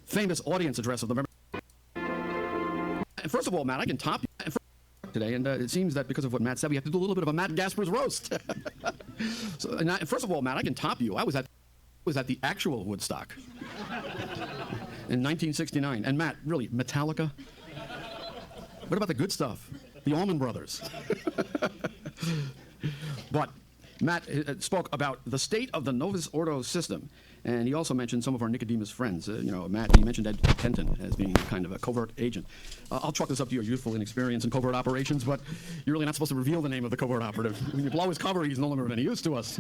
famous audience address of the member. And first of all, Matt, I can top you today, and it seems that because of what Matt said, we have to do a little bit of a Matt Gasper's roast. So, first of all, Matt, I can top you. I was at the actual Woodstock in 1969. And Matt, really, Metallica? What about the good stuff? The Allman Brothers. But Matt spoke about the state of the Novus Ordo system, and he also mentioned some of our Nicodemus friends. Matt, he mentioned Ed Kenton as being kind of a covert agent. I'll chalk this up to your youthful inexperience in covert operations, but you're really not supposed to reveal the name of the covert operative. When you blow his cover, he's no longer of any use to us.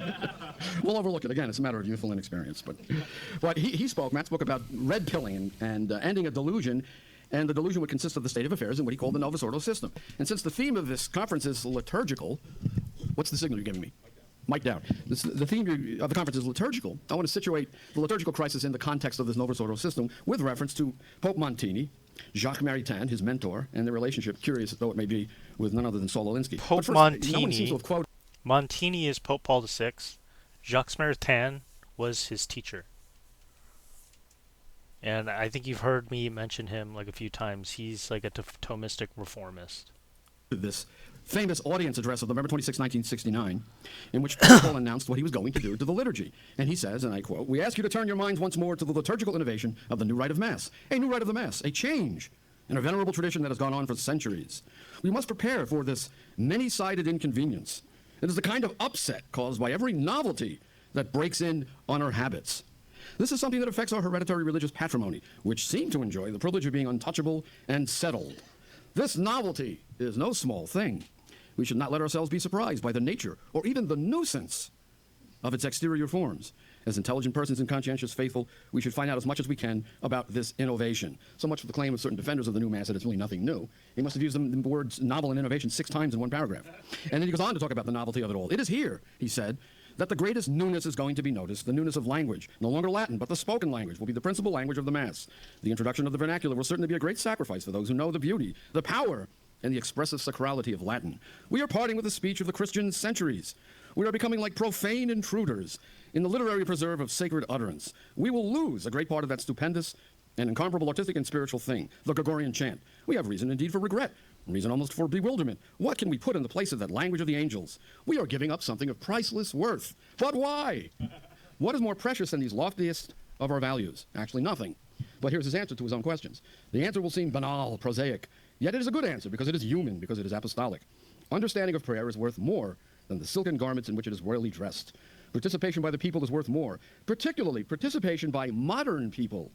We'll overlook it. Again, it's a matter of youthful inexperience. But Matt spoke about red pilling and ending a delusion. And the delusion would consist of the state of affairs in what he called the Novus Ordo system. And since the theme of this conference is liturgical, what's the signal you're giving me? Mic down. The theme of the conference is liturgical. I want to situate the liturgical crisis in the context of this Novus Ordo system with reference to Pope Montini, Jacques Maritain, his mentor, and their relationship, curious though it may be, with none other than Saul Alinsky. Pope first, Montini. No one seems to have quoted. Montini is Pope Paul VI. Jacques Maritain was his teacher. And I think you've heard me mention him like a few times. He's like a Thomistic reformist. This famous audience address of November 26, 1969, in which Paul announced what he was going to do to the liturgy. And he says, and I quote, "We ask you to turn your minds once more to the liturgical innovation of the new rite of Mass. A new rite of the Mass, a change in a venerable tradition that has gone on for centuries. We must prepare for this many-sided inconvenience. It is the kind of upset caused by every novelty that breaks in on our habits. This is something that affects our hereditary religious patrimony, which seem to enjoy the privilege of being untouchable and settled. This novelty is no small thing. We should not let ourselves be surprised by the nature or even the nuisance of its exterior forms. As intelligent persons and conscientious faithful, we should find out as much as we can about this innovation." So much for the claim of certain defenders of the new Mass that it's really nothing new. He must have used the words novel and innovation 6 times in one paragraph. And then he goes on to talk about the novelty of it all. "It is here," he said, "that the greatest newness is going to be noticed, the newness of language. No longer Latin, but the spoken language will be the principal language of the Mass. The introduction of the vernacular will certainly be a great sacrifice for those who know the beauty, the power, and the expressive sacrality of Latin. We are parting with the speech of the Christian centuries. We are becoming like profane intruders in the literary preserve of sacred utterance. We will lose a great part of that stupendous and incomparable artistic and spiritual thing, the Gregorian chant. We have reason indeed for regret, reason almost for bewilderment. What can we put in the place of that language of the angels? We are giving up something of priceless worth. But why? What is more precious than these loftiest of our values? Actually, nothing. But here's his answer to his own questions. The answer will seem banal, prosaic, yet it is a good answer because it is human, because it is apostolic. Understanding of prayer is worth more than the silken garments in which it is royally dressed. Participation by the people is worth more, particularly participation by modern people,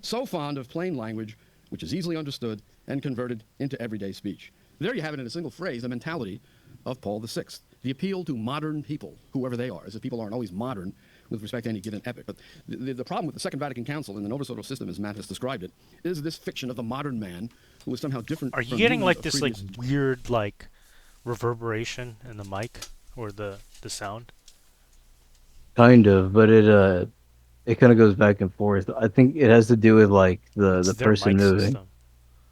so fond of plain language, which is easily understood and converted into everyday speech." There you have it in a single phrase, the mentality of Paul VI. The appeal to modern people, whoever they are, as if people aren't always modern with respect to any given epoch. But the problem with the Second Vatican Council and the Novus Ordo system, as Matt has described it, is this fiction of the modern man who is somehow different. Are you getting like this like weird like reverberation in the mic or the sound? Kind of, but it kind of goes back and forth. I think it has to do with like the person moving. System.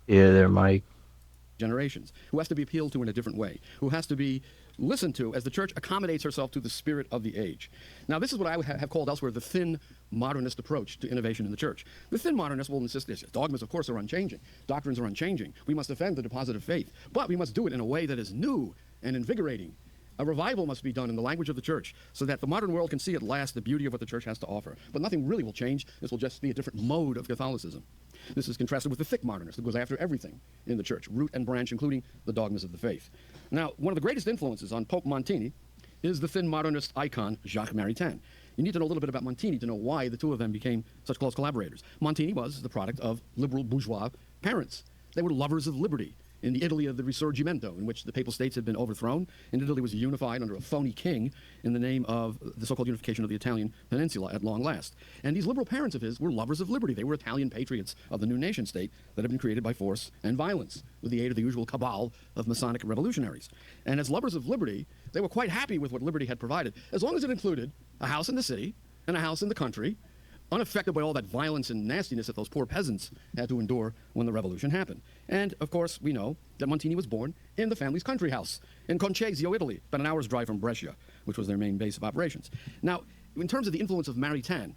Yeah, their mic. Generations, who has to be appealed to in a different way, who has to be listened to as the church accommodates herself to the spirit of the age. Now, this is what I would have called elsewhere the thin modernist approach to innovation in the church. The thin modernist will insist this. Dogmas, of course, are unchanging. Doctrines are unchanging. We must defend the deposit of faith, but we must do it in a way that is new and invigorating. A revival must be done in the language of the church so that the modern world can see at last the beauty of what the church has to offer. But nothing really will change. This will just be a different mode of Catholicism. This is contrasted with the thick modernist that goes after everything in the church, root and branch, including the dogmas of the faith. Now, one of the greatest influences on Pope Montini is the thin modernist icon, Jacques Maritain. You need to know a little bit about Montini to know why the two of them became such close collaborators. Montini was the product of liberal bourgeois parents. They were lovers of liberty. In the Italy of the Risorgimento, in which the papal states had been overthrown, and Italy was unified under a phony king in the name of the so-called unification of the Italian peninsula at long last. And these liberal parents of his were lovers of liberty. They were Italian patriots of the new nation state that had been created by force and violence with the aid of the usual cabal of Masonic revolutionaries. And as lovers of liberty, they were quite happy with what liberty had provided, as long as it included a house in the city and a house in the country, unaffected by all that violence and nastiness that those poor peasants had to endure when the revolution happened. And, of course, we know that Montini was born in the family's country house in Concesio, Italy, about an hour's drive from Brescia, which was their main base of operations. Now, in terms of the influence of Maritain,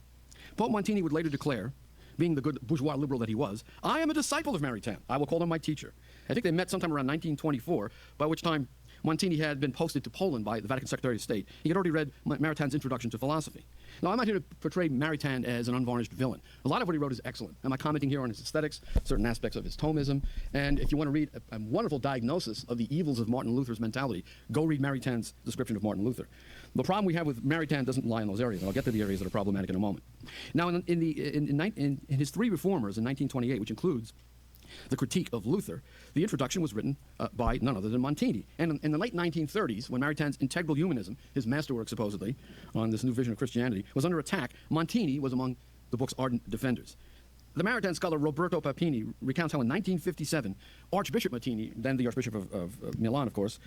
Pope Montini would later declare being the good bourgeois liberal that he was, I am a disciple of Maritain. I will call him my teacher. I think they met sometime around 1924, by which time Montini had been posted to Poland by the Vatican Secretary of State. He had already read Maritain's Introduction to Philosophy. Now, I'm not here to portray Maritain as an unvarnished villain. A lot of what he wrote is excellent. I'm not commenting here on his aesthetics, certain aspects of his Thomism, and if you want to read a wonderful diagnosis of the evils of Martin Luther's mentality, go read Maritain's description of Martin Luther. The problem we have with Maritain doesn't lie in those areas, and I'll get to the areas that are problematic in a moment. Now, in his Three Reformers in 1928, which includes the critique of Luther, the introduction was written by none other than Montini. And in the late 1930s, when Maritain's Integral Humanism, his masterwork supposedly, on this new vision of Christianity, was under attack, Montini was among the book's ardent defenders. The Maritain scholar Roberto Papini recounts how in 1957, Archbishop Montini, then the Archbishop of Milan, of course,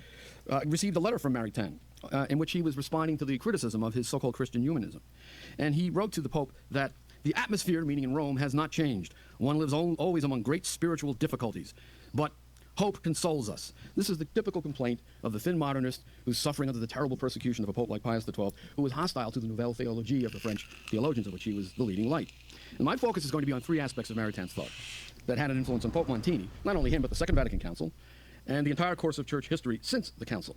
received a letter from Maritain in which he was responding to the criticism of his so-called Christian humanism. And he wrote to the Pope that the atmosphere, meaning in Rome, has not changed. One lives always among great spiritual difficulties. But hope consoles us. This is the typical complaint of the thin modernist who's suffering under the terrible persecution of a pope like Pius XII, who was hostile to the Nouvelle Théologie of the French theologians, of which he was the leading light. And my focus is going to be on three aspects of Maritain's thought that had an influence on Pope Montini, not only him, but the Second Vatican Council, and the entire course of church history since the Council.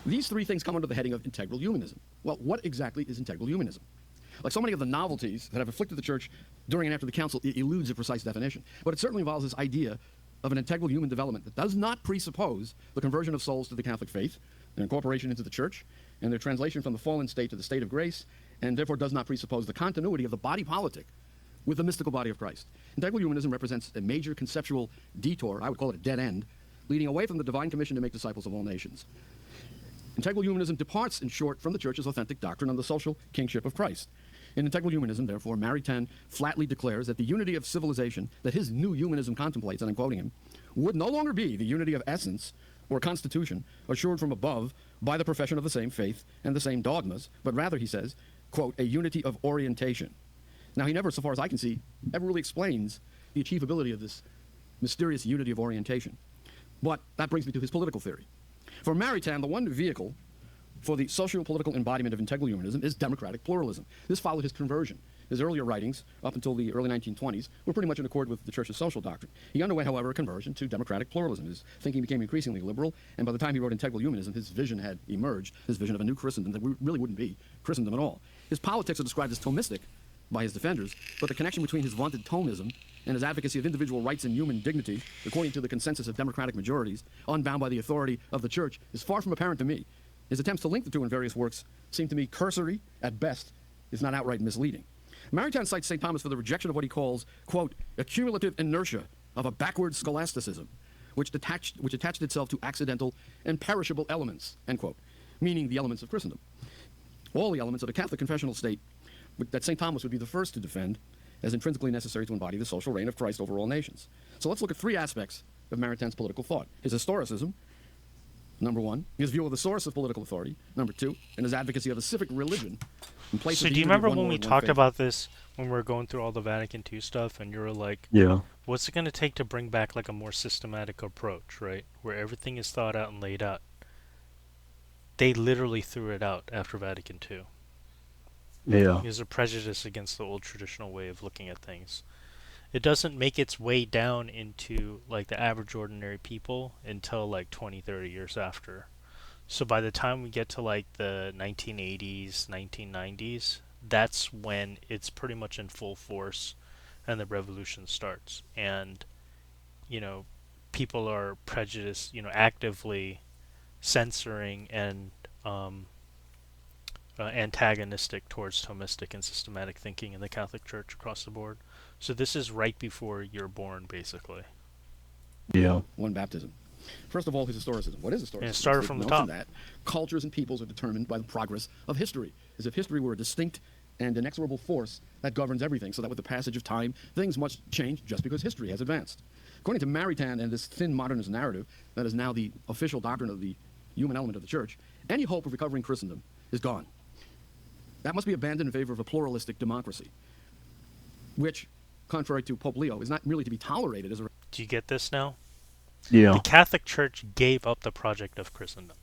These three things come under the heading of integral humanism. Well, what exactly is integral humanism? Like so many of the novelties that have afflicted the church during and after the council, it eludes a precise definition. But it certainly involves this idea of an integral human development that does not presuppose the conversion of souls to the Catholic faith, their incorporation into the church, and their translation from the fallen state to the state of grace, and therefore does not presuppose the continuity of the body politic with the mystical body of Christ. Integral humanism represents a major conceptual detour, I would call it a dead end, leading away from the divine commission to make disciples of all nations. Integral humanism departs, in short, from the church's authentic doctrine on the social kingship of Christ. In integral humanism, therefore, Maritain flatly declares that the unity of civilization that his new humanism contemplates, and I'm quoting him, would no longer be the unity of essence or constitution assured from above by the profession of the same faith and the same dogmas, but rather, he says, quote, a unity of orientation. Now, he never, so far as I can see, ever really explains the achievability of this mysterious unity of orientation. But that brings me to his political theory. For Maritain, the one vehicle for the socio-political embodiment of integral humanism is democratic pluralism. This followed his conversion. His earlier writings, up until the early 1920s, were pretty much in accord with the Church's social doctrine. He underwent, however, a conversion to democratic pluralism. His thinking became increasingly liberal, and by the time he wrote Integral Humanism, his vision had emerged, his vision of a new Christendom that really wouldn't be Christendom at all. His politics are described as Thomistic by his defenders, but the connection between his vaunted Thomism and his advocacy of individual rights and human dignity, according to the consensus of democratic majorities, unbound by the authority of the Church, is far from apparent to me. His attempts to link the two in various works seem to me cursory, at best, if not outright misleading. Maritain cites St. Thomas for the rejection of what he calls, quote, a cumulative inertia of a backward scholasticism, which attached itself to accidental and perishable elements, end quote, meaning the elements of Christendom. All the elements of a Catholic confessional state that St. Thomas would be the first to defend as intrinsically necessary to embody the social reign of Christ over all nations. So let's look at three aspects of Maritain's political thought. His historicism, number one, his view of the source of political authority, number two, and his advocacy of a civic religion in place of So the do you unity of remember one when Lord, we one talked faith? about this when we were going through all the Vatican II stuff, and you were like, Yeah. what's it going to take to bring back like a more systematic approach, right? Where everything is thought out and laid out. They literally threw it out after Vatican II. Yeah. There's a prejudice against the old traditional way of looking at things. It doesn't make its way down into like the average ordinary people until like 20, 30 years after. So by the time we get to like the 1980s, 1990s, that's when it's pretty much in full force and the revolution starts. And, you know, people are prejudiced, you know, actively censoring and antagonistic towards Thomistic and systematic thinking in the Catholic Church across the board. So this is right before you're born, basically. Yeah. One baptism. First of all, his historicism. What is historicism? Yeah, it started It's from the notion top. that cultures and peoples are determined by the progress of history, as if history were a distinct and inexorable force that governs everything, so that with the passage of time, things must change just because history has advanced. According to Maritain and this thin modernist narrative that is now the official doctrine of the human element of the Church, any hope of recovering Christendom is gone. That must be abandoned in favor of a pluralistic democracy, which, contrary to Pope Leo, is not merely to be tolerated as a Do you get this now? Yeah. The Catholic Church gave up the project of Christendom.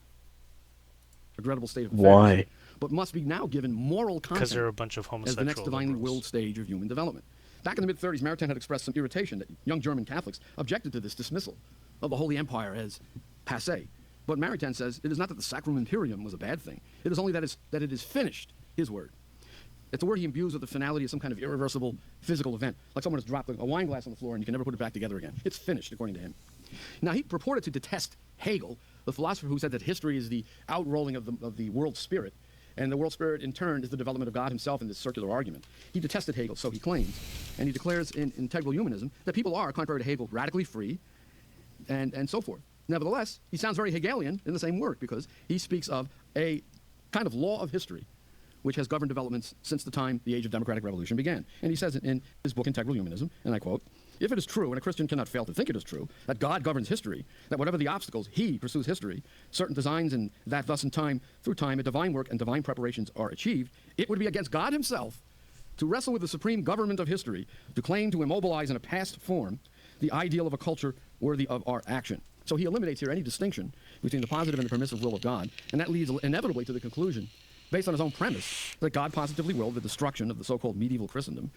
regrettable state of affairs, Why? but must be now given moral Because content there are a bunch of as homosexual the next divinely liberals. willed stage of human development. Back in the mid-30s, Maritain had expressed some irritation that young German Catholics objected to this dismissal of the Holy Empire as passé. But Maritain says it is not that the Sacrum Imperium was a bad thing. It is only that it is finished, his word. It's a word he imbues with the finality of some kind of irreversible physical event, like someone has dropped a wine glass on the floor and you can never put it back together again. It's finished, according to him. Now, he purported to detest Hegel, the philosopher who said that history is the outrolling of the world spirit, and the world spirit, in turn, is the development of God himself in this circular argument. He detested Hegel, so he claims, and he declares in Integral Humanism that people are, contrary to Hegel, radically free, and so forth. Nevertheless, he sounds very Hegelian in the same work because he speaks of a kind of law of history which has governed developments since the time the age of democratic revolution began. And he says in his book, Integral Humanism, and I quote, "If it is true, and a Christian cannot fail to think it is true, that God governs history, that whatever the obstacles, he pursues history, certain designs, and that thus in time, through time, a divine work and divine preparations are achieved, it would be against God himself to wrestle with the supreme government of history, to claim to immobilize in a past form the ideal of a culture worthy of our action." So he eliminates here any distinction between the positive and the permissive will of God, and that leads inevitably to the conclusion, based on his own premise, that God positively willed the destruction of the so-called medieval Christendom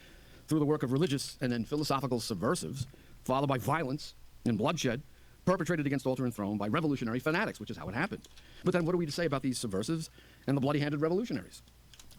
through the work of religious and then philosophical subversives, followed by violence and bloodshed perpetrated against altar and throne by revolutionary fanatics, which is how it happened. But then what are we to say about these subversives and the bloody-handed revolutionaries?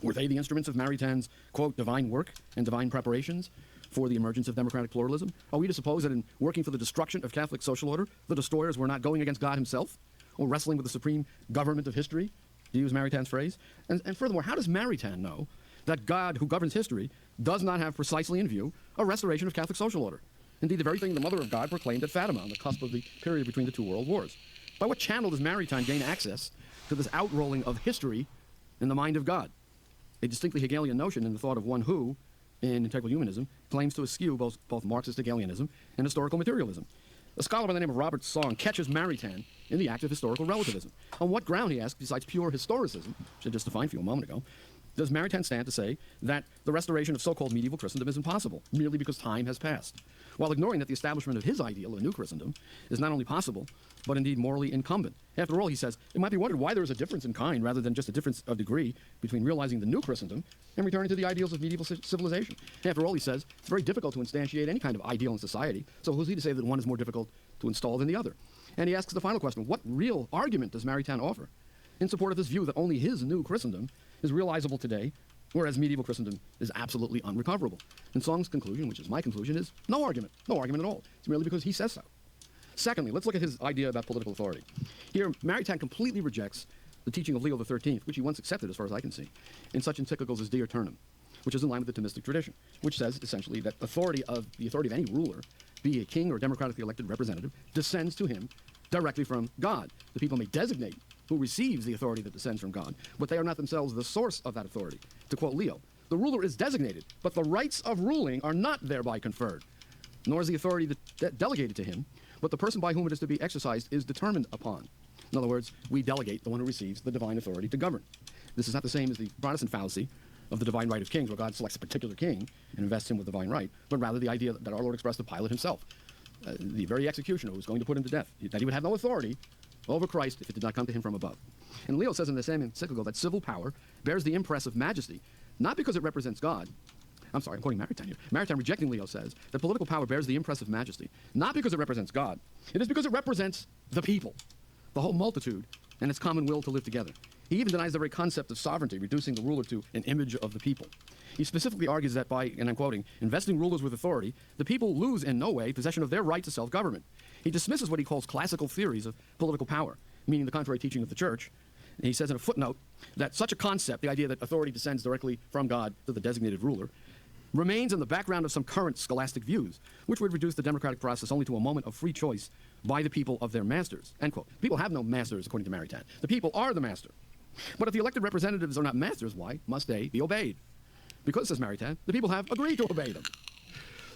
Were they the instruments of Maritain's, quote, divine work and divine preparations for the emergence of democratic pluralism? Are we to suppose that in working for the destruction of Catholic social order, the destroyers were not going against God himself, or wrestling with the supreme government of history, to use Maritain's phrase? And furthermore, how does Maritain know that God, who governs history, does not have precisely in view a restoration of Catholic social order? Indeed, the very thing the Mother of God proclaimed at Fatima on the cusp of the period between the two world wars. By what channel does Maritain gain access to this outrolling of history in the mind of God? A distinctly Hegelian notion in the thought of one who, in Integral Humanism, claims to eschew both Marxist Hegelianism and historical materialism. A scholar by the name of Robert Song catches Maritain in the act of historical relativism. On what ground, he asks, besides pure historicism, which I just defined for you a moment ago, does Maritain stand to say that the restoration of so-called medieval Christendom is impossible, merely because time has passed, while ignoring that the establishment of his ideal of a new Christendom is not only possible, but indeed morally incumbent? After all, he says, it might be wondered why there is a difference in kind rather than just a difference of degree between realizing the new Christendom and returning to the ideals of medieval civilization. After all, he says, it's very difficult to instantiate any kind of ideal in society, so who's he to say that one is more difficult to install than the other? And he asks the final question, what real argument does Maritain offer in support of this view that only his new Christendom is realizable today, whereas medieval Christendom is absolutely unrecoverable? And Song's conclusion, which is my conclusion, is no argument at all. It's merely because he says so. Secondly, let's look at his idea about political authority. Here, Maritain completely rejects the teaching of Leo XIII, which he once accepted, as far as I can see, in such encyclicals as De Eternum, which is in line with the Thomistic tradition, which says essentially that the authority of any ruler, be he a king or democratically elected representative, descends to him directly from God. The people may designate who receives the authority that descends from God, but they are not themselves the source of that authority. To quote Leo, the ruler is designated, but the rights of ruling are not thereby conferred, nor is the authority delegated to him, but the person by whom it is to be exercised is determined upon. In other words, we delegate the one who receives the divine authority to govern. This is not the same as the Protestant fallacy of the divine right of kings, where God selects a particular king and invests him with divine right, but rather the idea that our Lord expressed to Pilate himself, the very executioner who was going to put him to death, that he would have no authority over Christ if it did not come to him from above. And Leo says in the same encyclical that civil power bears the impress of majesty, not because it represents God. I'm sorry, I'm quoting Maritain here. Maritain, rejecting Leo, says that political power bears the impress of majesty, not because it represents God. It is because it represents the people, the whole multitude, and its common will to live together. He even denies the very concept of sovereignty, reducing the ruler to an image of the people. He specifically argues that by, and I'm quoting, investing rulers with authority, the people lose in no way possession of their right to self-government. He dismisses what he calls classical theories of political power, meaning the contrary teaching of the church. And he says in a footnote that such a concept, the idea that authority descends directly from God to the designated ruler, remains in the background of some current scholastic views, which would reduce the democratic process only to a moment of free choice by the people of their masters. End quote. People have no masters, according to Maritain. The people are the master. But if the elected representatives are not masters, why must they be obeyed? Because, says Maritain, the people have agreed to obey them.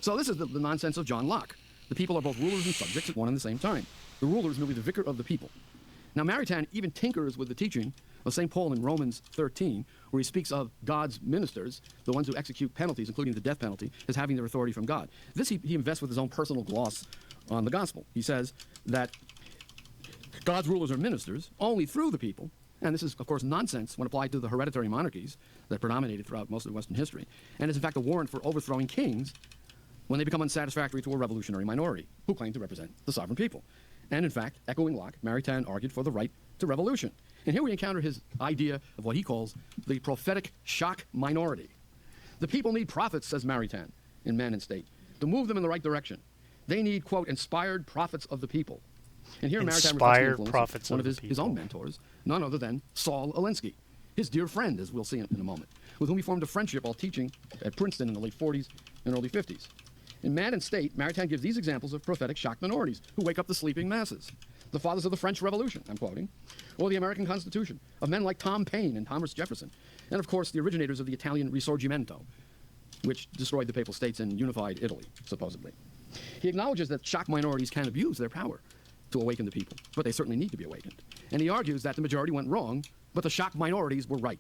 So this is the nonsense of John Locke. The people are both rulers and subjects at one and the same time. The ruler is merely the vicar of the people. Now, Maritain even tinkers with the teaching of St. Paul in Romans 13, where he speaks of God's ministers, the ones who execute penalties, including the death penalty, as having their authority from God. This he invests with his own personal gloss on the gospel. He says that God's rulers are ministers only through the people, and this is, of course, nonsense when applied to the hereditary monarchies that predominated throughout most of Western history, and is, in fact, a warrant for overthrowing kings when they become unsatisfactory to a revolutionary minority who claim to represent the sovereign people. And in fact, echoing Locke, Maritain argued for the right to revolution. And here we encounter his idea of what he calls the prophetic shock minority. The people need prophets, says Maritain in Man and State, to move them in the right direction. They need, quote, inspired prophets of the people. And here Maritain reflects the influence of one of his own mentors, none other than Saul Alinsky, his dear friend, as we'll see in a moment, with whom he formed a friendship while teaching at Princeton in the late 40s and early 50s. In Man and State, Maritain gives these examples of prophetic shock minorities who wake up the sleeping masses. The fathers of the French Revolution, I'm quoting, or the American Constitution, of men like Tom Paine and Thomas Jefferson, and of course the originators of the Italian Risorgimento, which destroyed the Papal States and unified Italy, supposedly. He acknowledges that shock minorities can abuse their power to awaken the people, but they certainly need to be awakened. And he argues that the majority went wrong, but the shock minorities were right.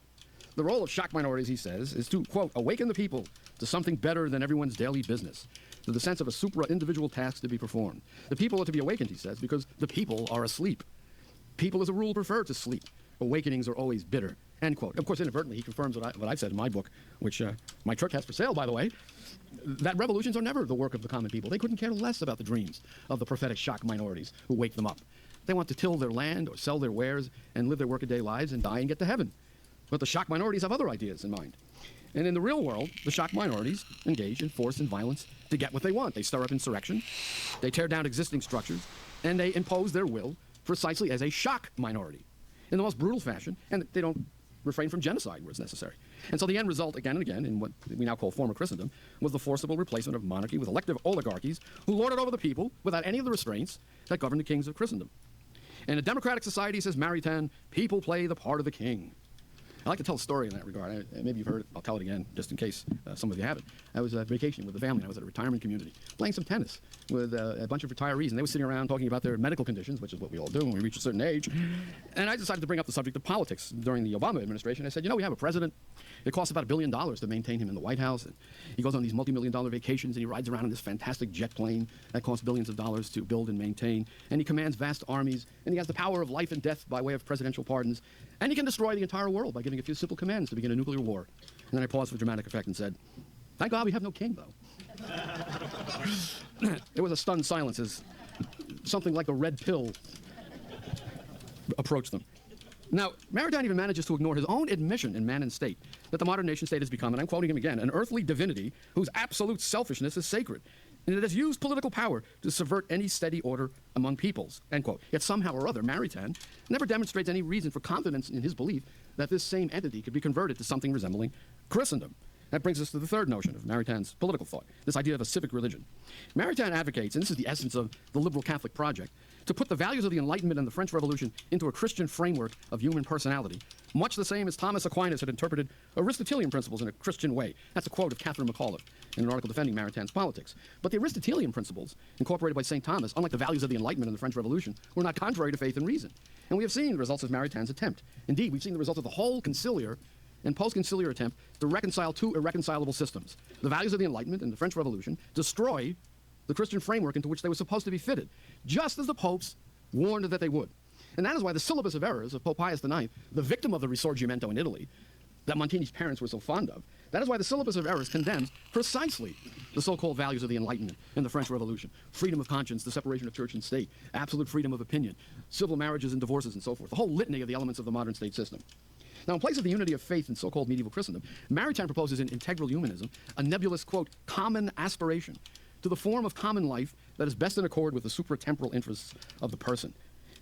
The role of shock minorities, he says, is to, quote, awaken the people to something better than everyone's daily business, to the sense of a supra-individual task to be performed. The people are to be awakened, he says, because the people are asleep. People, as a rule, prefer to sleep. Awakenings are always bitter, end quote. Of course, inadvertently, he confirms what I've said in my book, which my church has for sale, by the way, that revolutions are never the work of the common people. They couldn't care less about the dreams of the prophetic shock minorities who wake them up. They want to till their land or sell their wares and live their workaday lives and die and get to heaven. But the shock minorities have other ideas in mind. And in the real world, the shock minorities engage in force and violence to get what they want. They stir up insurrection, they tear down existing structures, and they impose their will precisely as a shock minority in the most brutal fashion, and they don't refrain from genocide where it's necessary. And so the end result, again and again, in what we now call former Christendom, was the forcible replacement of monarchy with elective oligarchies who lorded over the people without any of the restraints that governed the kings of Christendom. In a democratic society, says Maritain, people play the part of the king. I like to tell a story in that regard. Maybe you've heard it. I'll tell it again, just in case some of you haven't. I was vacationing with the family. I was at a retirement community, playing some tennis with a bunch of retirees, and they were sitting around talking about their medical conditions, which is what we all do when we reach a certain age. And I decided to bring up the subject of politics during the Obama administration. I said, you know, we have a president. It costs about $1 billion to maintain him in the White House. And he goes on these multi-million-dollar vacations, and he rides around in this fantastic jet plane that costs billions of dollars to build and maintain. And he commands vast armies, and he has the power of life and death by way of presidential pardons. And he can destroy the entire world by giving a few simple commands to begin a nuclear war. And then I paused for dramatic effect and said, thank God we have no king, though. It was a stunned silence as something like a red pill approached them. Now, Maritain even manages to ignore his own admission in Man and State that the modern nation state has become, and I'm quoting him again, an earthly divinity whose absolute selfishness is sacred, and it has used political power to subvert any steady order among peoples, end quote. Yet somehow or other, Maritain never demonstrates any reason for confidence in his belief that this same entity could be converted to something resembling Christendom. That brings us to the third notion of Maritain's political thought, this idea of a civic religion. Maritain advocates, and this is the essence of the liberal Catholic project, to put the values of the Enlightenment and the French Revolution into a Christian framework of human personality, much the same as Thomas Aquinas had interpreted Aristotelian principles in a Christian way. That's a quote of Catherine McAuliffe in an article defending Maritain's politics. But the Aristotelian principles, incorporated by St. Thomas, unlike the values of the Enlightenment and the French Revolution, were not contrary to faith and reason. And we have seen the results of Maritain's attempt. Indeed, we've seen the result of the whole conciliar and post-conciliar attempt to reconcile two irreconcilable systems. The values of the Enlightenment and the French Revolution destroy the Christian framework into which they were supposed to be fitted, just as the popes warned that they would. And that is why the syllabus of errors of Pope Pius IX, the victim of the Risorgimento in Italy, that Montini's parents were so fond of, that is why the syllabus of errors condemns precisely the so-called values of the Enlightenment and the French Revolution: freedom of conscience, the separation of church and state, absolute freedom of opinion, civil marriages and divorces, and so forth, the whole litany of the elements of the modern state system. Now, in place of the unity of faith in so-called medieval Christendom, Maritain proposes in Integral Humanism a nebulous, quote, common aspiration to the form of common life that is best in accord with the supratemporal interests of the person.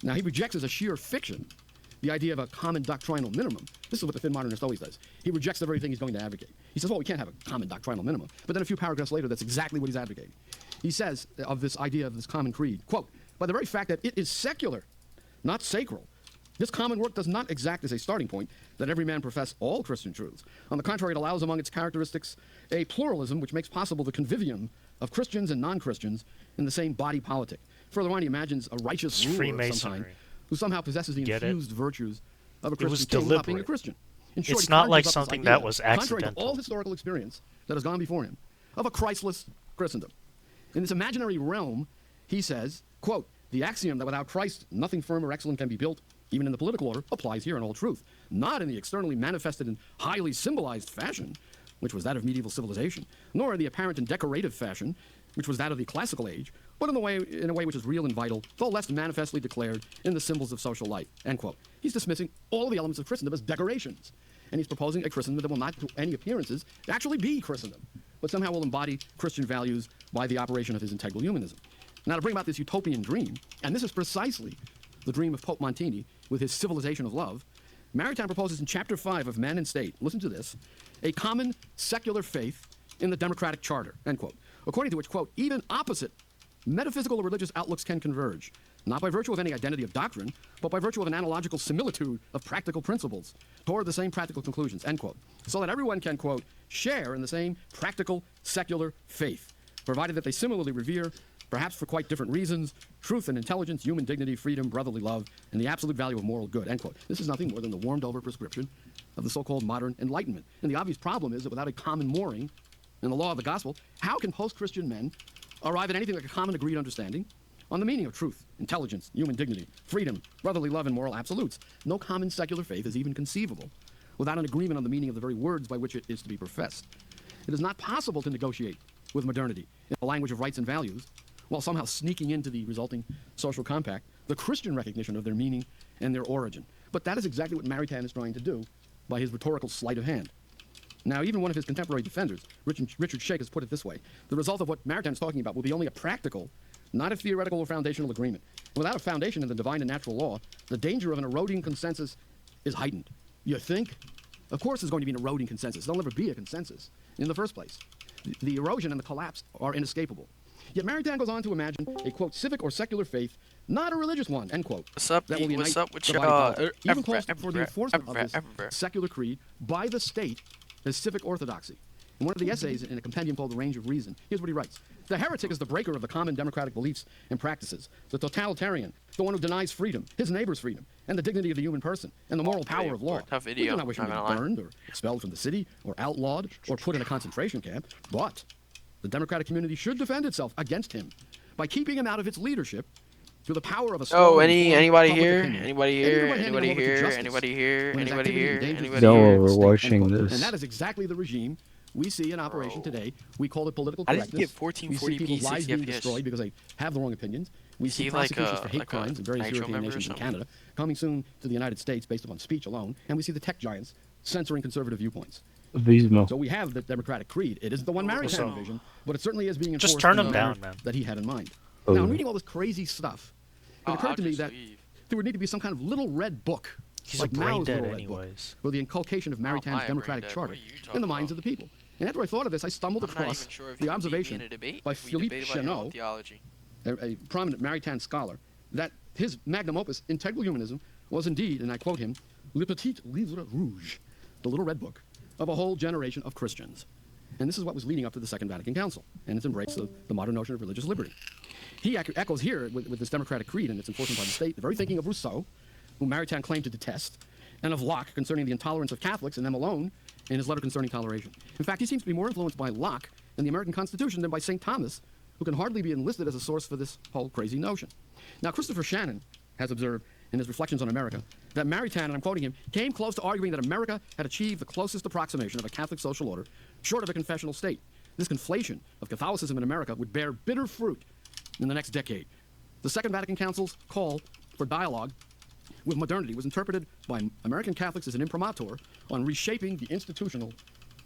Now, he rejects as a sheer fiction the idea of a common doctrinal minimum. This is what the thin modernist always does. He rejects the very thing he's going to advocate. He says, well, we can't have a common doctrinal minimum. But then a few paragraphs later, that's exactly what he's advocating. He says of this idea of this common creed, quote, by the very fact that it is secular, not sacral, this common work does not exact as a starting point that every man profess all Christian truths. On the contrary, it allows among its characteristics a pluralism which makes possible the convivium of Christians and non-Christians in the same body politic. Further on, he imagines a righteous ruler of some kind who somehow possesses the infused virtues of a Christian king without being a Christian. In short, it's not like something that was accidental. Contrary to all historical experience that has gone before him, of a Christless Christendom. In this imaginary realm, he says, quote, the axiom that without Christ nothing firm or excellent can be built, even in the political order, applies here in all truth, not in the externally manifested and highly symbolized fashion, which was that of medieval civilization, nor in the apparent and decorative fashion which was that of the classical age, but in a way which is real and vital, though less manifestly declared in the symbols of social life, end quote. He's dismissing all the elements of Christendom as decorations, and he's proposing a Christendom that will not, to any appearances, actually be Christendom, but somehow will embody Christian values by the operation of his integral humanism. Now, to bring about this utopian dream, and this is precisely the dream of Pope Montini with his civilization of love, Maritain proposes in Chapter 5 of Man and State, listen to this, a common secular faith in the democratic charter, end quote, according to which, quote, even opposite metaphysical or religious outlooks can converge, not by virtue of any identity of doctrine, but by virtue of an analogical similitude of practical principles toward the same practical conclusions, end quote, so that everyone can, quote, share in the same practical secular faith, provided that they similarly revere, perhaps for quite different reasons, truth and intelligence, human dignity, freedom, brotherly love, and the absolute value of moral good, end quote. This is nothing more than the warmed-over prescription of the so-called modern Enlightenment. And the obvious problem is that without a common mooring in the law of the gospel, how can post-Christian men arrive at anything like a common agreed understanding on the meaning of truth, intelligence, human dignity, freedom, brotherly love, and moral absolutes? No common secular faith is even conceivable without an agreement on the meaning of the very words by which it is to be professed. It is not possible to negotiate with modernity in the language of rights and values while somehow sneaking into the resulting social compact the Christian recognition of their meaning and their origin. But that is exactly what Maritain is trying to do by his rhetorical sleight of hand. Now, even one of his contemporary defenders, Richard Shake, has put it this way. The result of what Maritain is talking about will be only a practical, not a theoretical or foundational agreement. Without a foundation in the divine and natural law, the danger of an eroding consensus is heightened. You think? Of course there's going to be an eroding consensus. There'll never be a consensus in the first place. The erosion and the collapse are inescapable. Yet Maritain goes on to imagine a, quote, civic or secular faith, not a religious one, end quote. What's up, that will unite what's up with the y'all? body politic. Even calls for the enforcement of this secular creed by the state as civic orthodoxy. In one of the essays in a compendium called The Range of Reason, here's what he writes. The heretic is the breaker of the common democratic beliefs and practices. The totalitarian, the one who denies freedom, his neighbor's freedom, and the dignity of the human person, and the moral power of law. Tough We video, do not wish him to be burned or expelled from the city or outlawed or put in a concentration camp, but the democratic community should defend itself against him by keeping him out of its leadership through the power of a strong anybody public here? opinion. Anybody here? Anyone handing Anybody him over to here? justice Anybody here? when his Anybody activity here? endangers Anybody the No, here? state, we're end watching quote. this. And that is exactly the regime we see in operation today. We call it political I correctness. didn't get 1440p, we see people's lives 60 being FPS. destroyed because they have the wrong opinions. We Is see he like prosecutions a- for hate like a crimes in various Nitro European member or nations and something? Canada coming soon to the United States based upon speech alone. And we see the tech giants censoring conservative viewpoints. Vismo. So we have the democratic creed. It isn't the one Maritain So- envisioned, but it certainly is being Just enforced turn in the him manner down, man. that he had in mind. Oh, Now, I'm yeah. reading all this crazy stuff. It occurred to me that there would need to be some kind of little red book, He's like a brain Mao's dead little red book, anyways. for the inculcation of Maritain's my brain democratic dead. charter What are you in talking the minds about? of the people. And after I thought of this, I stumbled I'm not across even sure if the you can beat me observation in a debate by if we Philippe debate about your own Chenot, theology. a prominent Maritain scholar, that his magnum opus, Integral Humanism, was indeed, and I quote him, Le Petit Livre Rouge, the little red book of a whole generation of Christians. And this is what was leading up to the Second Vatican Council and its embrace of the modern notion of religious liberty. He echoes here with this democratic creed and its enforcement by the state, the very thinking of Rousseau, whom Maritain claimed to detest, and of Locke concerning the intolerance of Catholics and them alone in his letter concerning toleration. In fact, he seems to be more influenced by Locke and the American Constitution than by St. Thomas, who can hardly be enlisted as a source for this whole crazy notion. Now, Christopher Shannon has observed in his Reflections on America that Maritain, and I'm quoting him, came close to arguing that America had achieved the closest approximation of a Catholic social order, short of a confessional state. This conflation of Catholicism in America would bear bitter fruit in the next decade. The Second Vatican Council's call for dialogue with modernity was interpreted by American Catholics as an imprimatur on reshaping the institutional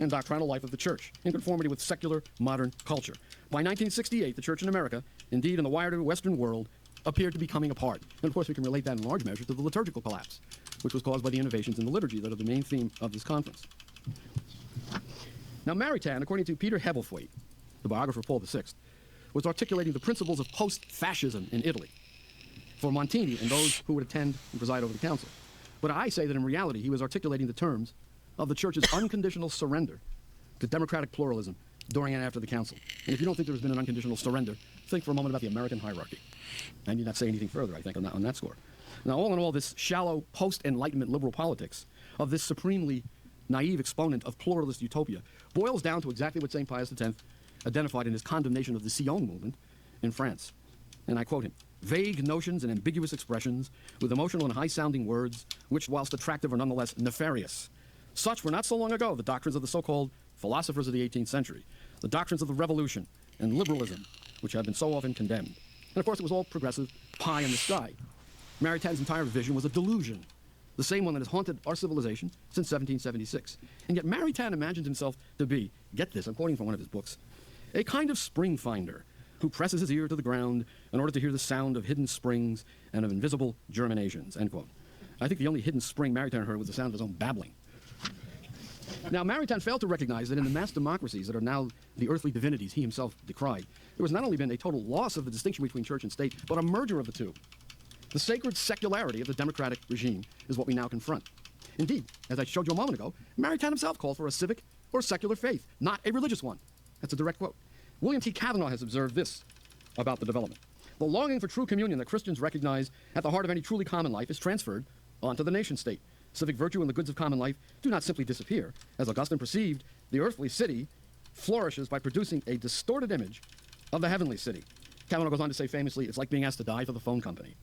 and doctrinal life of the Church in conformity with secular modern culture. By 1968, the Church in America, indeed in the wider Western world, appeared to be coming apart. And of course, we can relate that in large measure to the liturgical collapse, which was caused by the innovations in the liturgy that are the main theme of this conference. Now, Maritain, according to Peter Hebblethwaite, the biographer of Paul VI, was articulating the principles of post-fascism in Italy for Montini and those who would attend and preside over the council. But I say that in reality, he was articulating the terms of the Church's unconditional surrender to democratic pluralism during and after the council. And if you don't think there's been an unconditional surrender, think for a moment about the American hierarchy. I need not say anything further, I think, on that score. Now, all in all, this shallow post-Enlightenment liberal politics of this supremely naive exponent of pluralist utopia boils down to exactly what St. Pius X identified in his condemnation of the Sion movement in France. And I quote him, "Vague notions and ambiguous expressions with emotional and high-sounding words, which, whilst attractive, are nonetheless nefarious. Such were not so long ago the doctrines of the so-called philosophers of the 18th century, the doctrines of the Revolution, and liberalism, which have been so often condemned. And of course, it was all progressive pie in the sky. Maritain's entire vision was a delusion, the same one that has haunted our civilization since 1776. And yet Maritain imagined himself to be, get this, I'm quoting from one of his books, a kind of spring finder who presses his ear to the ground in order to hear the sound of hidden springs and of invisible germinations, end quote. I think the only hidden spring Maritain heard was the sound of his own babbling. Now, Maritain failed to recognize that in the mass democracies that are now the earthly divinities he himself decried, there has not only been a total loss of the distinction between church and state, but a merger of the two. The sacred secularity of the democratic regime is what we now confront. Indeed, as I showed you a moment ago, Maritain himself called for a civic or secular faith, not a religious one. That's a direct quote. William T. Cavanaugh has observed this about the development. The longing for true communion that Christians recognize at the heart of any truly common life is transferred onto the nation state. Civic virtue and the goods of common life do not simply disappear. As Augustine perceived, the earthly city flourishes by producing a distorted image of the heavenly city. Cavanaugh goes on to say famously, it's like being asked to die for the phone company.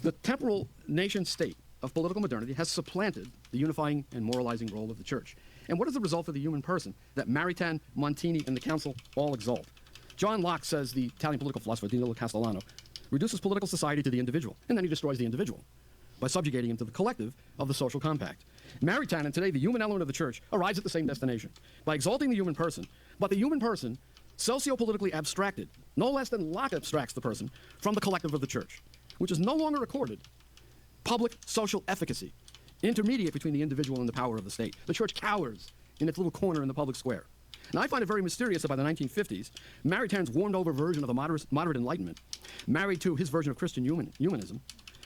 The temporal nation state of political modernity has supplanted the unifying and moralizing role of the church. And what is the result for the human person that Maritain, Montini, and the Council all exalt? John Locke says the Italian political philosopher Danilo Castellano reduces political society to the individual, and then he destroys the individual by subjugating him to the collective of the social compact. Maritain, and today the human element of the church, arrives at the same destination by exalting the human person, but the human person, socio-politically abstracted, no less than Locke abstracts the person from the collective of the church, which is no longer accorded public social efficacy, intermediate between the individual and the power of the state. The church cowers in its little corner in the public square. Now, I find it very mysterious that by the 1950s, Maritain's warmed-over version of the moderate Enlightenment, married to his version of Christian humanism,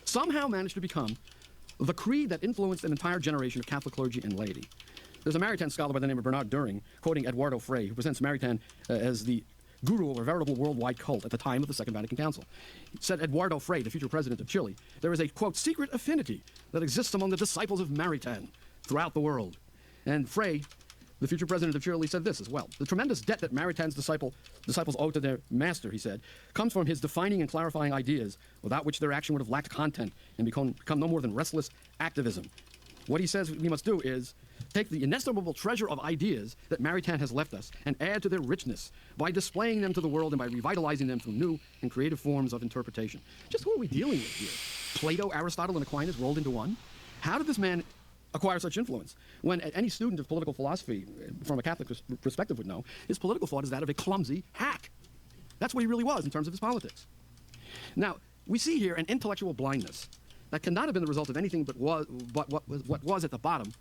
somehow managed to become the creed that influenced an entire generation of Catholic clergy and laity. There's a Maritain scholar by the name of Bernard Düring, quoting Eduardo Frei, who presents Maritain as the guru of a veritable worldwide cult at the time of the Second Vatican Council. Said Eduardo Frei, the future president of Chile, there is a, quote, secret affinity that exists among the disciples of Maritain throughout the world. And Frei, the future president of Chile, said this as well. The tremendous debt that Maritain's disciples owe to their master, he said, comes from his defining and clarifying ideas, without which their action would have lacked content and become no more than restless activism. What he says we must do is take the inestimable treasure of ideas that Maritain has left us and add to their richness by displaying them to the world and by revitalizing them through new and creative forms of interpretation. Just who are we dealing with here? Plato, Aristotle, and Aquinas rolled into one? How did this man acquire such influence? When any student of political philosophy from a Catholic perspective would know, his political thought is that of a clumsy hack. That's what he really was in terms of his politics. Now, we see here an intellectual blindness that cannot have been the result of anything but what was at the bottom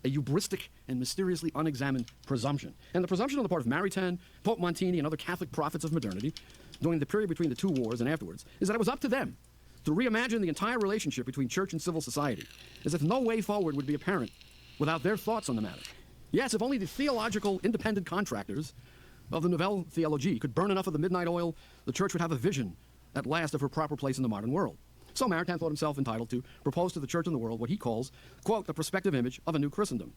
a hubristic and mysteriously unexamined presumption. And the presumption on the part of Maritain, Pope Montini, and other Catholic prophets of modernity during the period between the two wars and afterwards is that it was up to them to reimagine the entire relationship between church and civil society, as if no way forward would be apparent without their thoughts on the matter. Yes, if only the theological independent contractors of the Nouvelle Theologie could burn enough of the midnight oil, the church would have a vision at last of her proper place in the modern world. So Maritain thought himself entitled to propose to the church and the world what he calls, quote, the prospective image of a new Christendom.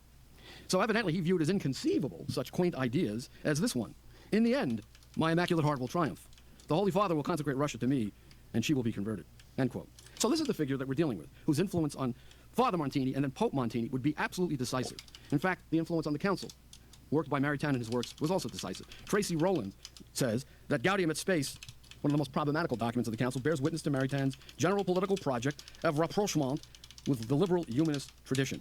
So evidently he viewed as inconceivable such quaint ideas as this one. In the end, my immaculate heart will triumph. The Holy Father will consecrate Russia to me, and she will be converted, end quote. So this is the figure that we're dealing with, whose influence on Father Montini and then Pope Montini would be absolutely decisive. In fact, the influence on the council, worked by Maritain and his works, was also decisive. Tracy Rowland says that Gaudium et Spes, one of the most problematical documents of the Council, bears witness to Maritain's general political project of rapprochement with the liberal humanist tradition.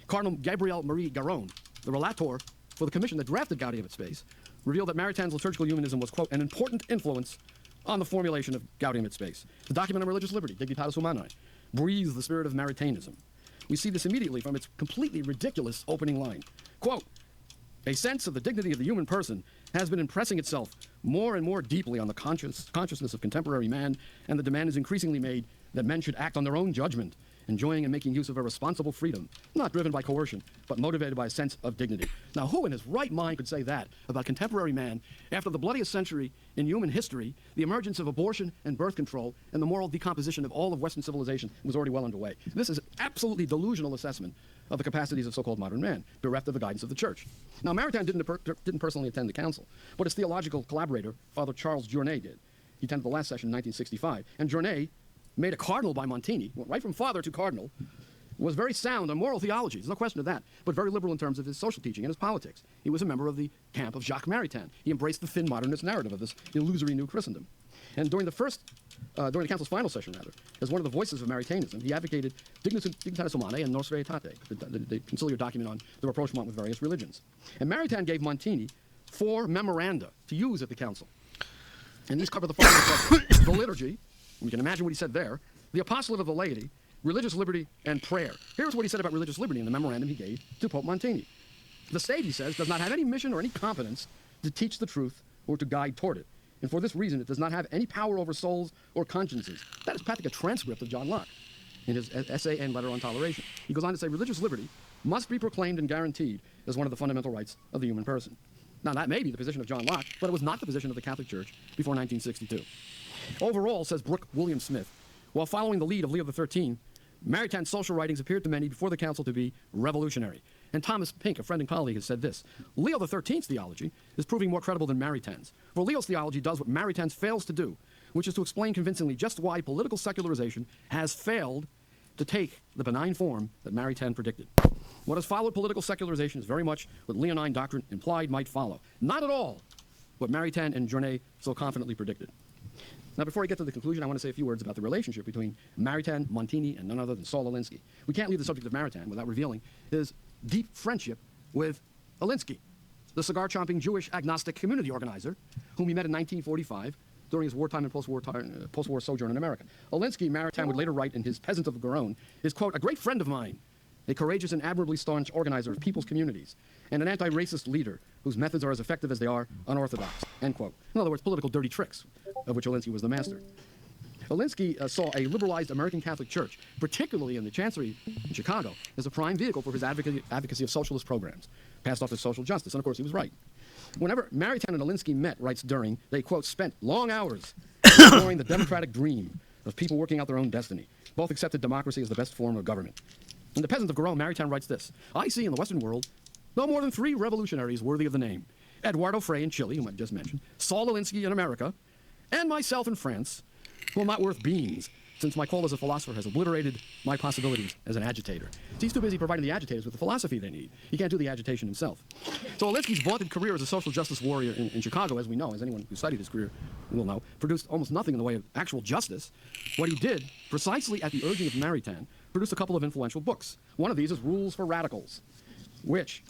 Cardinal Gabriel Marie Garon, the relator for the commission that drafted Gaudium et Spes, revealed that Maritain's liturgical humanism was, quote, an important influence on the formulation of Gaudium et Spes. The document on religious liberty, Dignitatis Humanae, breathes the spirit of Maritainism. We see this immediately from its completely ridiculous opening line. Quote, a sense of the dignity of the human person has been impressing itself more and more deeply on the consciousness of contemporary man, and the demand is increasingly made that men should act on their own judgment, enjoying and making use of a responsible freedom, not driven by coercion, but motivated by a sense of dignity. Now, who in his right mind could say that about contemporary man after the bloodiest century in human history, the emergence of abortion and birth control, and the moral decomposition of all of Western civilization was already well underway? This is an absolutely delusional assessment of the capacities of so-called modern man, bereft of the guidance of the church. Now, Maritain didn't personally attend the council, but his theological collaborator, Father Charles Journet, did. He attended the last session in 1965, and Journet, made a cardinal by Montini, went right from father to cardinal, was very sound on moral theology, there's no question of that, but very liberal in terms of his social teaching and his politics. He was a member of the camp of Jacques Maritain. He embraced the thin modernist narrative of this illusory new Christendom. And during the council's final session, as one of the voices of Maritainism, he advocated Dignitatis Humanae and Nos Veritate, the conciliar document on the rapprochement with various religions. And Maritain gave Montini 4 memoranda to use at the council. And these cover the following subjects: the liturgy, we can imagine what he said there, the apostolate of the laity, religious liberty, and prayer. Here's what he said about religious liberty in the memorandum he gave to Pope Montini. The state, he says, does not have any mission or any competence to teach the truth or to guide toward it. And for this reason, it does not have any power over souls or consciences. That is practically a transcript of John Locke in his essay and letter on toleration. He goes on to say religious liberty must be proclaimed and guaranteed as one of the fundamental rights of the human person. Now, that may be the position of John Locke, but it was not the position of the Catholic Church before 1962. Overall, says Brooke William Smith, while following the lead of Leo XIII, Maritain's social writings appeared to many before the council to be revolutionary. And Thomas Pink, a friend and colleague, has said this: Leo XIII's theology is proving more credible than Maritain's. For Leo's theology does what Maritain's fails to do, which is to explain convincingly just why political secularization has failed to take the benign form that Maritain predicted. What has followed political secularization is very much what Leonine doctrine implied might follow. Not at all what Maritain and Journet so confidently predicted. Now, before I get to the conclusion, I want to say a few words about the relationship between Maritain, Montini, and none other than Saul Alinsky. We can't leave the subject of Maritain without revealing his deep friendship with Alinsky, the cigar-chomping Jewish agnostic community organizer whom he met in 1945 during his wartime and post-war sojourn in America. Alinsky, Maritain would later write in his Peasant of the Garonne, is, quote, a great friend of mine, a courageous and admirably staunch organizer of people's communities, and an anti-racist leader whose methods are as effective as they are unorthodox, end quote. In other words, political dirty tricks, of which Alinsky was the master. Alinsky saw a liberalized American Catholic Church, particularly in the Chancery in Chicago, as a prime vehicle for his advocacy of socialist programs, passed off as social justice, and of course he was right. Whenever Maritain and Alinsky met, writes During, they, quote, spent long hours exploring the democratic dream of people working out their own destiny. Both accepted democracy as the best form of government. In The Peasant of Garonne, Maritain writes this: I see in the Western world no more than 3 revolutionaries worthy of the name: Eduardo Frei in Chile, whom I just mentioned, Saul Alinsky in America, and myself in France, who am not worth beans, since my call as a philosopher has obliterated my possibilities as an agitator. He's too busy providing the agitators with the philosophy they need. He can't do the agitation himself. So Alinsky's vaunted career as a social justice warrior in Chicago, as we know, as anyone who studied his career will know, produced almost nothing in the way of actual justice. What he did, precisely at the urging of Maritain, produced a couple of influential books. One of these is Rules for Radicals, which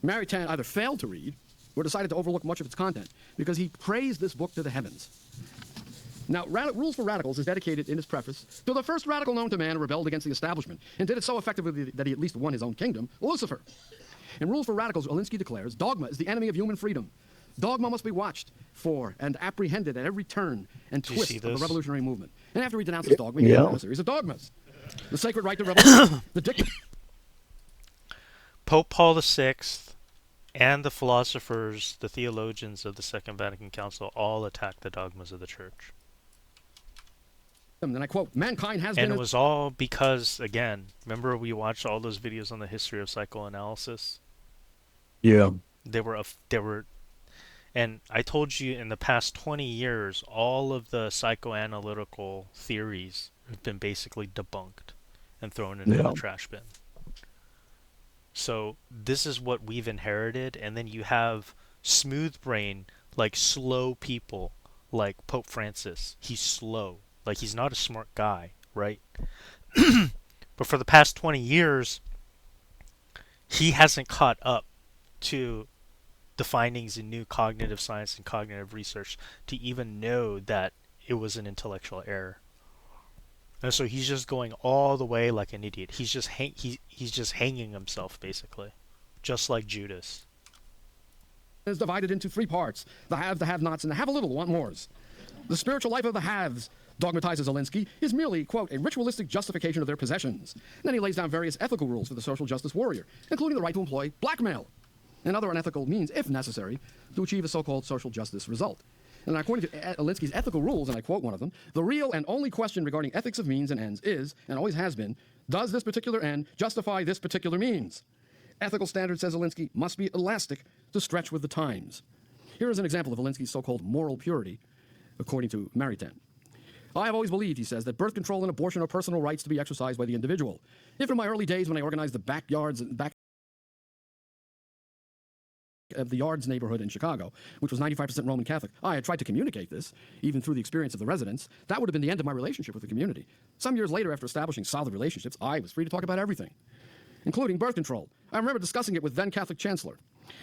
Maritain either failed to read or decided to overlook much of its content because he praised this book to the heavens. Now, Rules for Radicals is dedicated in its preface to the first radical known to man who rebelled against the establishment and did it so effectively that he at least won his own kingdom, Lucifer. In Rules for Radicals, Alinsky declares, dogma is the enemy of human freedom. Dogma must be watched for and apprehended at every turn and twist of the revolutionary movement. And after he denounces dogma, he gives a series of dogmas. The sacred right to revolution, the dictum. Pope Paul VI and the philosophers, the theologians of the Second Vatican Council all attacked the dogmas of the Church. And I quote, mankind has and been... it was all because, again, remember we watched all those videos on the history of psychoanalysis? Yeah. They were, and I told you in the past 20 years, all of the psychoanalytical theories have been basically debunked and thrown into the trash bin. So this is what we've inherited, and then you have smooth brain, like slow people, like Pope Francis. He's slow. Like, he's not a smart guy, right? But for the past 20 years, he hasn't caught up to the findings in new cognitive science and cognitive research to even know that it was an intellectual error. And so he's just going all the way like an idiot. He's just he's just hanging himself, basically, just like Judas. Is divided into 3 parts: the have, the have-nots, and the have-a-little, want-mores. The spiritual life of the haves, dogmatizes Alinsky, is merely, quote, a ritualistic justification of their possessions. And then he lays down various ethical rules for the social justice warrior, including the right to employ blackmail and other unethical means, if necessary, to achieve a so-called social justice result. And according to Alinsky's ethical rules, and I quote one of them, the real and only question regarding ethics of means and ends is, and always has been, does this particular end justify this particular means? Ethical standards, says Alinsky, must be elastic to stretch with the times. Here is an example of Alinsky's so-called moral purity, according to Maritain. I have always believed, he says, that birth control and abortion are personal rights to be exercised by the individual. If in my early days when I organized the backyards of the Yards neighborhood in Chicago, which was 95% Roman Catholic, I had tried to communicate this, even through the experience of the residents, that would have been the end of my relationship with the community. Some years later, after establishing solid relationships, I was free to talk about everything, including birth control. I remember discussing it with then Catholic Chancellor.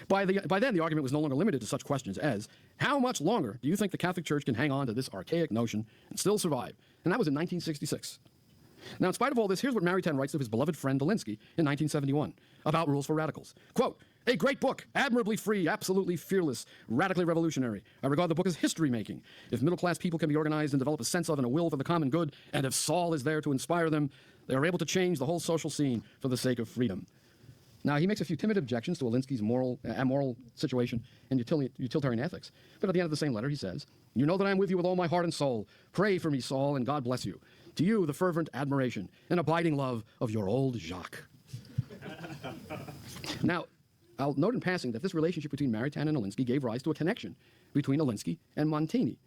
By then, the argument was no longer limited to such questions as, how much longer do you think the Catholic Church can hang on to this archaic notion and still survive? And that was in 1966. Now, in spite of all this, here's what Maritain writes of his beloved friend Dolinsky in 1971 about rules for radicals. Quote, a great book, admirably free, absolutely fearless, radically revolutionary. I regard the book as history-making. If middle-class people can be organized and develop a sense of and a will for the common good, and if Saul is there to inspire them, they are able to change the whole social scene for the sake of freedom. Now, he makes a few timid objections to Alinsky's amoral situation and utilitarian ethics. But at the end of the same letter, he says, you know that I am with you with all my heart and soul. Pray for me, Saul, and God bless you. To you, the fervent admiration and abiding love of your old Jacques. Now, I'll note in passing that this relationship between Maritain and Alinsky gave rise to a connection between Alinsky and Montini.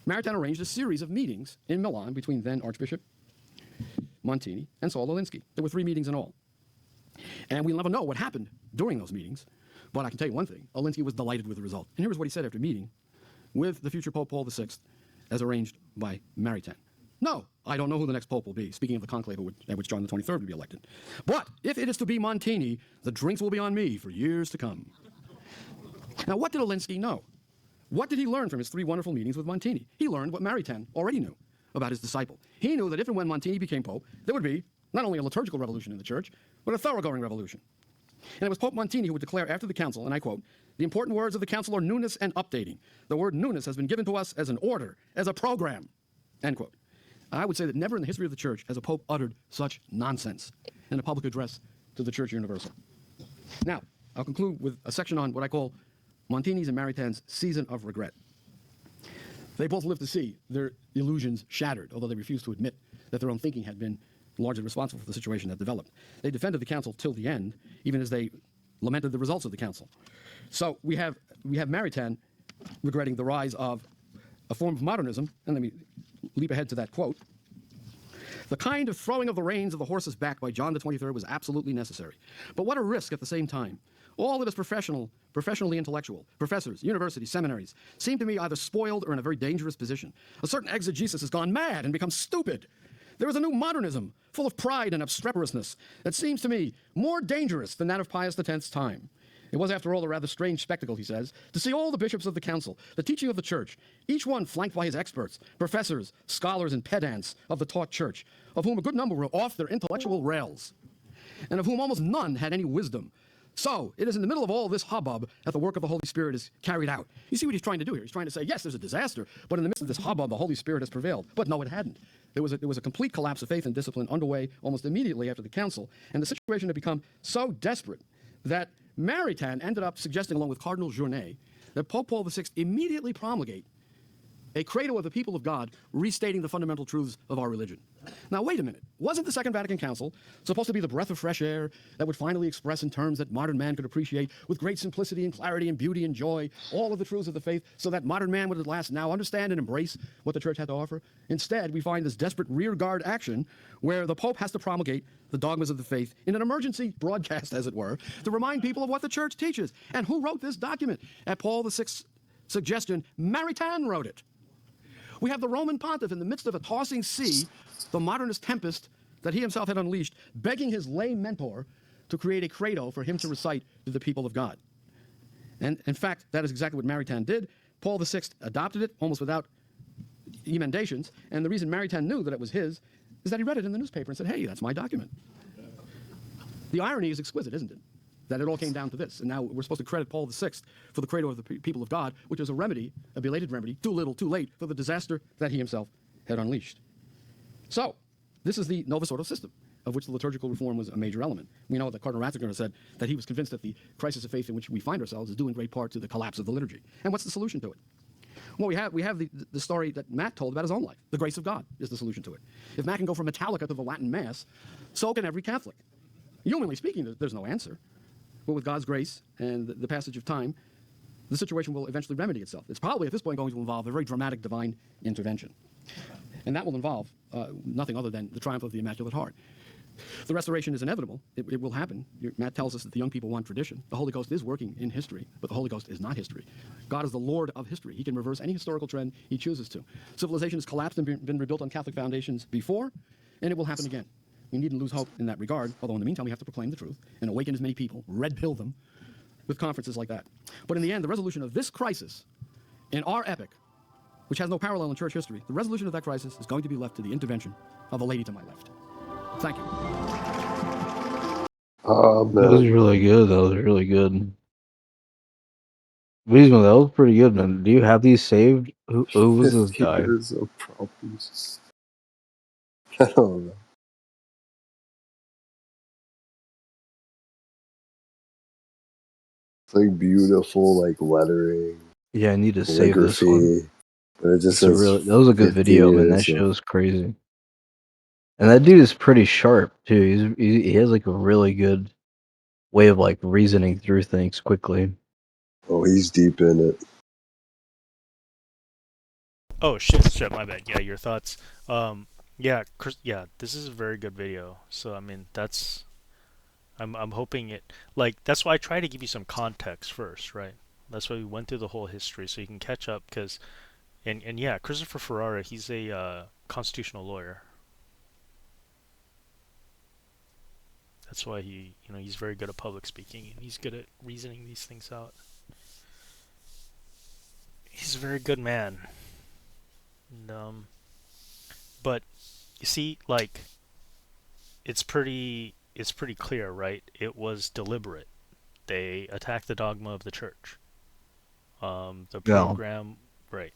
Maritain arranged a series of meetings in Milan between then Archbishop Montini and Saul Alinsky. There were 3 meetings in all. And we'll never know what happened during those meetings, but I can tell you one thing, Alinsky was delighted with the result. And here's what he said after meeting with the future Pope Paul VI as arranged by Maritain. No, I don't know who the next Pope will be, speaking of the conclave at which John the 23rd will be elected. But if it is to be Montini, the drinks will be on me for years to come. Now, what did Alinsky know? What did he learn from his 3 wonderful meetings with Montini? He learned what Maritain already knew about his disciple. He knew that if and when Montini became Pope, there would be not only a liturgical revolution in the Church, but a thoroughgoing revolution. And it was Pope Montini who would declare after the council, and I quote, the important words of the council are newness and updating. The word newness has been given to us as an order, as a program, end quote. I would say that never in the history of the Church has a Pope uttered such nonsense in a public address to the Church Universal. Now, I'll conclude with a section on what I call Montini's and Maritain's season of regret. They both lived to see their illusions shattered, although they refused to admit that their own thinking had been largely responsible for the situation that developed. They defended the council till the end, even as they lamented the results of the council. So we have Maritain regretting the rise of a form of modernism, and let me leap ahead to that quote. The kind of throwing of the reins of the horse's back by John the 23rd was absolutely necessary. But what a risk at the same time. All that is professionally intellectual, professors, universities, seminaries, seem to me either spoiled or in a very dangerous position. A certain exegesis has gone mad and become stupid. There is a new modernism, full of pride and obstreperousness, that seems to me more dangerous than that of Pius X's time. It was, after all, a rather strange spectacle, he says, to see all the bishops of the council, the teaching of the church, each one flanked by his experts, professors, scholars, and pedants of the taught church, of whom a good number were off their intellectual rails, and of whom almost none had any wisdom. So, it is in the middle of all this hubbub that the work of the Holy Spirit is carried out. You see what he's trying to do here? He's trying to say, yes, there's a disaster, but in the midst of this hubbub, the Holy Spirit has prevailed. But no, it hadn't. There was a complete collapse of faith and discipline underway almost immediately after the council, and the situation had become so desperate that Maritain ended up suggesting, along with Cardinal Journet, that Pope Paul VI immediately promulgate a credo of the people of God restating the fundamental truths of our religion. Now, wait a minute. Wasn't the Second Vatican Council supposed to be the breath of fresh air that would finally express in terms that modern man could appreciate with great simplicity and clarity and beauty and joy all of the truths of the faith so that modern man would at last now understand and embrace what the Church had to offer? Instead, we find this desperate rearguard action where the Pope has to promulgate the dogmas of the faith in an emergency broadcast, as it were, to remind people of what the Church teaches. And who wrote this document? At Paul VI's suggestion, Maritain wrote it. We have the Roman pontiff in the midst of a tossing sea, the modernist tempest that he himself had unleashed, begging his lay mentor to create a credo for him to recite to the people of God. And in fact, that is exactly what Maritain did. Paul VI adopted it almost without emendations, and the reason Maritain knew that it was his is that he read it in the newspaper and said, hey, that's my document. The irony is exquisite, isn't it? That it all came down to this. And now we're supposed to credit Paul VI for the credo of the people of God, which is a remedy, a belated remedy, too little, too late, for the disaster that he himself had unleashed. So, this is the Novus Ordo system, of which the liturgical reform was a major element. We know that Cardinal Ratzinger said that he was convinced that the crisis of faith in which we find ourselves is due in great part to the collapse of the liturgy. And what's the solution to it? Well, we have the story that Matt told about his own life. The grace of God is the solution to it. If Matt can go from Metallica to the Latin Mass, so can every Catholic. Humanly speaking, there's no answer. But with God's grace and the passage of time, the situation will eventually remedy itself. It's probably at this point going to involve a very dramatic divine intervention. And that will involve nothing other than the triumph of the Immaculate Heart. The restoration is inevitable. It will happen. Matt tells us that the young people want tradition. The Holy Ghost is working in history, but the Holy Ghost is not history. God is the Lord of history. He can reverse any historical trend he chooses to. Civilization has collapsed and been rebuilt on Catholic foundations before, and it will happen again. We needn't lose hope in that regard, although in the meantime we have to proclaim the truth and awaken as many people, red pill them, with conferences like that. But in the end, the resolution of this crisis in our epoch, which has no parallel in church history, the resolution of that crisis is going to be left to the intervention of the lady to my left. Thank you. That was really good. That was really good. Weezman, that was pretty good, man. Do you have these saved? Who was this guy? Years of problems. I don't know. It's like beautiful, like lettering. Yeah, I need to save this one. But it just says that was a good video, man. That show was crazy. And that dude is pretty sharp too. He has like a really good way of like reasoning through things quickly. Oh, he's deep in it. Oh shit, my bad. Yeah, your thoughts. Yeah, Chris, yeah, this is a very good video. So I mean, I'm hoping it, like, that's why I try to give you some context first, right? That's why we went through the whole history so you can catch up, because and yeah, Christopher Ferrara, he's a constitutional lawyer. That's why he's very good at public speaking, and he's good at reasoning these things out. He's a very good man. And, but you see, like, it's pretty clear, right? It was deliberate. They attacked the dogma of the church. The program, right?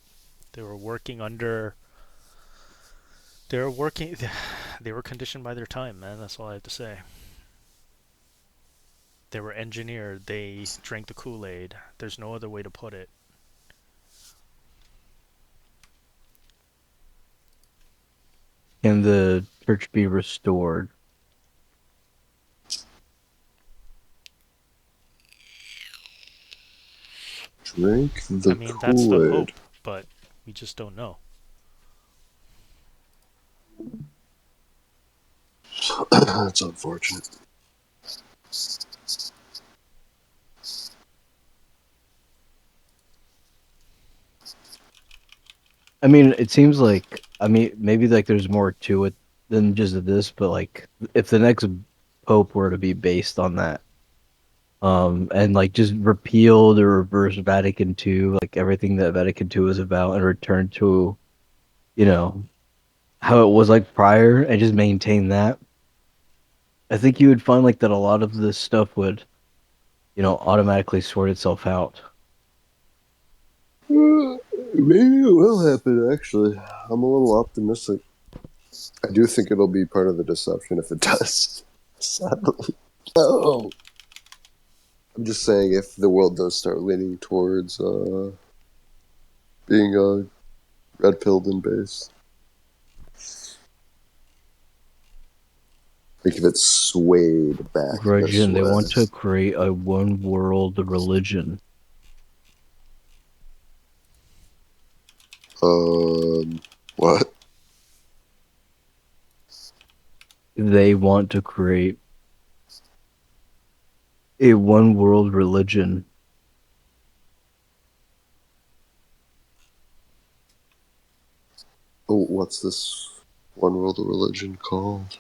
They were working under. They were conditioned by their time, man. That's all I have to say. They were engineered. They drank the Kool-Aid. There's no other way to put it. Can the church be restored? Drink the I mean, Kool-Aid. that's the hope, but we just don't know. That's unfortunate. I mean, it seems like, maybe like there's more to it than just this, but like if the next pope were to be based on that, and like just repealed or reverse Vatican II, like everything that Vatican II was about, and return to, how it was like prior, and just maintain that, I think you would find like that a lot of this stuff would, automatically sort itself out. Maybe it will happen, actually. I'm a little optimistic. I do think it'll be part of the deception if it does. Sadly. No. I'm just saying, if the world does start leaning towards being red-pilled and based. Like if it's swayed back. Grudgin, they want to create a one-world religion. What? They want to create a one-world religion. Oh, what's this one-world religion called?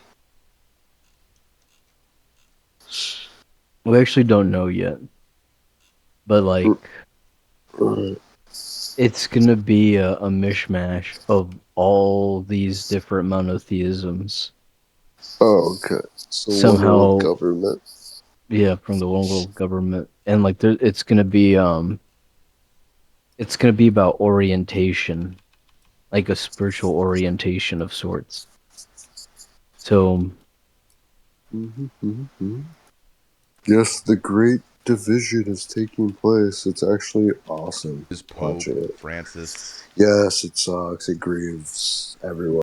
We actually don't know yet. But, like, it's going to be a mishmash of all these different monotheisms. Oh, okay. So somehow, one world government. Yeah, from the one world government. And, like, it's going to be about orientation. Like a spiritual orientation of sorts. So... Yes, the great division is taking place. It's actually awesome. Pope Francis. Yes, it sucks. It grieves everyone.